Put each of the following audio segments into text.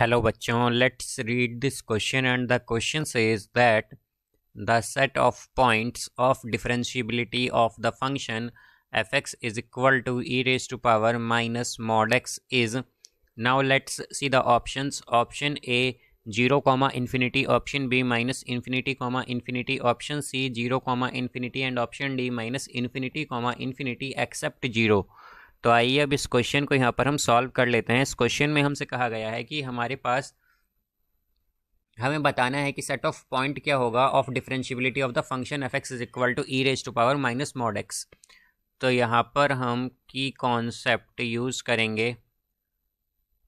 Hello बच्चों, let's read this question and the question says that the set of points of differentiability of the function fx is equal to e raised to power minus mod x is. Now let's see the options. Option A 0 comma infinity, option B minus infinity comma infinity, option C 0 comma infinity and option D minus infinity comma infinity except 0. तो आइए अब इस question को यहाँ पर हम solve कर लेते हैं। इस क्वेश्चन में हमसे कहा गया है कि हमारे पास हमें बताना है कि सेट ऑफ पॉइंट क्या होगा of differentiability of the function f x is equal to e raise to power minus mod x. तो यहाँ पर हम की कॉन्सेप्ट यूज़ करेंगे,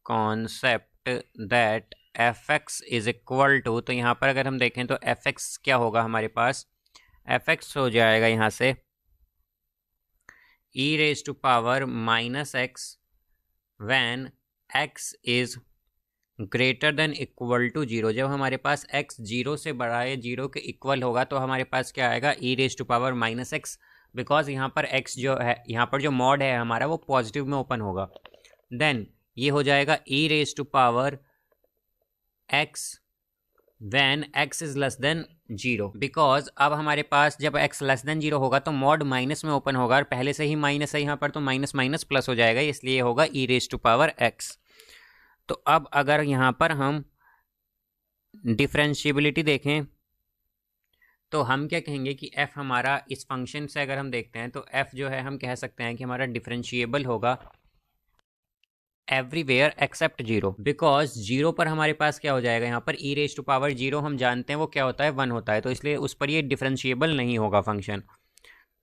concept that f x is equal to, तो यहाँ पर अगर हम देखें तो एफ एक्स क्या होगा हमारे पास, एफ एक्स हो जाएगा यहाँ से e raised to power minus x when x is greater than equal to 0। जब हमारे पास x 0 से बड़ा है, 0 के इक्वल होगा, तो हमारे पास क्या आएगा e raise to power minus x, because यहाँ पर x जो है, यहाँ पर जो मॉड है हमारा वो पॉजिटिव में ओपन होगा। देन ये हो जाएगा e raise to power x when x is less than 0, because अब हमारे पास जब x लेस देन 0 होगा तो मॉड माइनस में ओपन होगा और पहले से ही माइनस है यहाँ पर, तो माइनस माइनस प्लस हो जाएगा, इसलिए होगा e raise to power x। तो अब अगर यहाँ पर हम डिफरेंशिएबिलिटी देखें तो हम क्या कहेंगे कि f हमारा इस फंक्शन से अगर हम देखते हैं तो f जो है हम कह सकते हैं कि हमारा डिफरेंशिएबल होगा एवरीवेयर एक्सेप्ट 0, बिकॉज 0 पर हमारे पास क्या हो जाएगा, यहाँ पर e रेज टू पावर 0 हम जानते हैं वो क्या होता है, 1 होता है, तो इसलिए उस पर ये डिफरेंशिएबल नहीं होगा फंक्शन।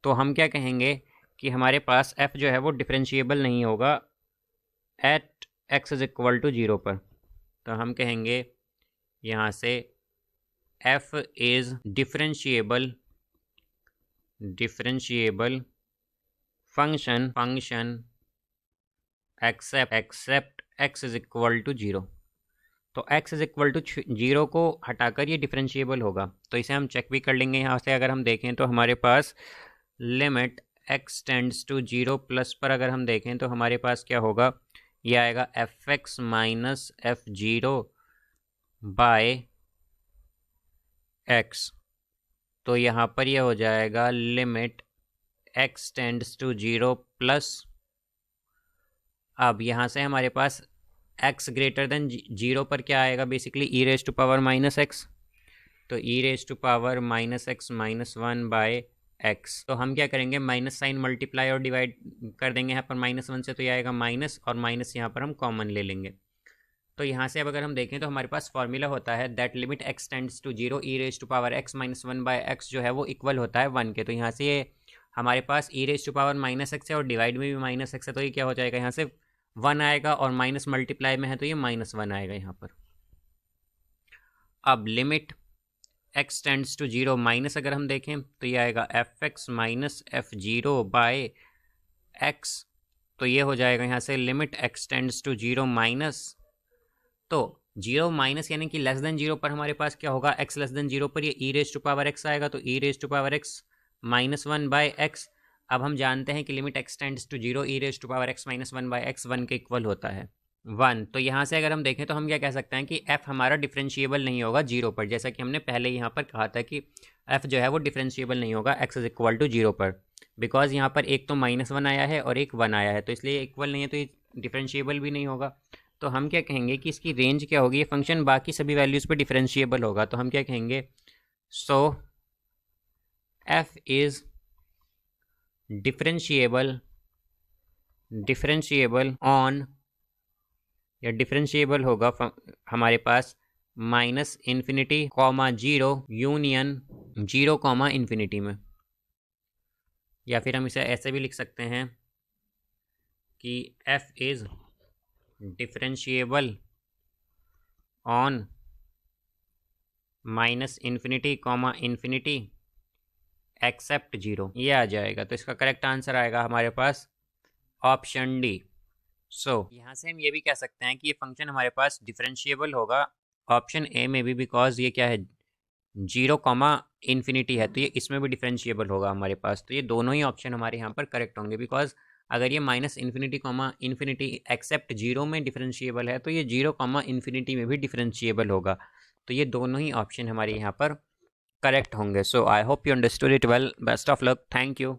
तो हम क्या कहेंगे कि हमारे पास f जो है वो डिफरेंशिएबल नहीं होगा at x is equal to 0 पर। तो हम कहेंगे यहाँ से f is differentiable function except x is equal to 0। तो x इज इक्वल टू 0 को हटाकर ये डिफरेंशिएबल होगा। तो इसे हम चेक भी कर लेंगे। यहाँ से अगर हम देखें तो हमारे पास limit x tends to 0 plus पर अगर हम देखें तो हमारे पास क्या होगा, ये आएगा f x minus f 0 by x। तो यहाँ पर यह हो जाएगा limit x tends to 0 plus, अब यहाँ से हमारे पास x ग्रेटर देन 0 पर क्या आएगा, basically e raise to power minus x. तो e raise to power minus x minus 1 by x। तो हम क्या करेंगे, माइनस साइन मल्टीप्लाई और डिवाइड कर देंगे यहाँ पर माइनस 1 से, तो ये आएगा माइनस, और माइनस यहाँ पर हम कॉमन ले लेंगे। तो यहाँ से अब अगर हम देखें तो हमारे पास फॉर्मूला होता है that limit x tends to 0 e raise to power x minus 1 by x जो है वो इक्वल होता है 1 के। तो यहाँ से ये हमारे पास e raise to power minus x है और डिवाइड में भी माइनस एक्स है, तो ये क्या हो जाएगा, यहाँ से 1 आएगा, और माइनस मल्टीप्लाई में है तो ये माइनस 1 आएगा यहाँ पर। अब limit x tends to 0 minus अगर हम देखें तो ये आएगा f x minus f 0 by x। तो ये हो जाएगा यहाँ से limit x tends to 0 minus, तो 0 माइनस यानी कि लेस देन 0 पर हमारे पास क्या होगा, x लेस देन 0 पर ये e raise to power x आएगा, तो e raise to power x minus 1 by x। अब हम जानते हैं कि limit x tends to 0 e raise to power x minus 1 by x 1 के इक्वल होता है 1। तो यहाँ से अगर हम देखें तो हम क्या कह सकते हैं कि f हमारा डिफरेंशिएबल नहीं होगा 0 पर, जैसा कि हमने पहले यहाँ पर कहा था कि f जो है वो डिफरेंशिएबल नहीं होगा x इज इक्वल टू 0 पर, बिकॉज यहाँ पर एक तो माइनस 1 आया है और एक 1 आया है, तो इसलिए इक्वल नहीं है, तो ये डिफरेंशिएबल भी नहीं होगा। तो हम क्या कहेंगे कि इसकी रेंज क्या होगी, ये फंक्शन बाकी सभी वैल्यूज़ पे डिफरेंशिएबल होगा। तो हम क्या कहेंगे, so f is differentiable on, या डिफरेंशिएबल होगा हमारे पास minus infinity comma 0 union 0 comma infinity में, या फिर हम इसे ऐसे भी लिख सकते हैं कि f is differentiable on minus infinity comma infinity except 0, ये आ जाएगा। तो इसका करेक्ट आंसर आएगा हमारे पास ऑप्शन डी। सो यहाँ से हम ये भी कह सकते हैं कि ये फंक्शन हमारे पास डिफरेंशिएबल होगा ऑप्शन ए में भी, बिकॉज ये क्या है 0 कॉमा इन्फिनिटी है, तो ये इसमें भी डिफरेंशिएबल होगा हमारे पास। तो ये दोनों ही ऑप्शन हमारे यहाँ पर करेक्ट होंगे, बिकॉज अगर ये minus infinity comma infinity except zero में डिफरेंशिएबल है तो ये जीरो कॉमा इन्फिनिटी में भी डिफरेंशिएबल होगा। तो ये दोनों ही ऑप्शन हमारे यहाँ पर करेक्ट होंगे। So I hope you understood it well. Best of luck. Thank you.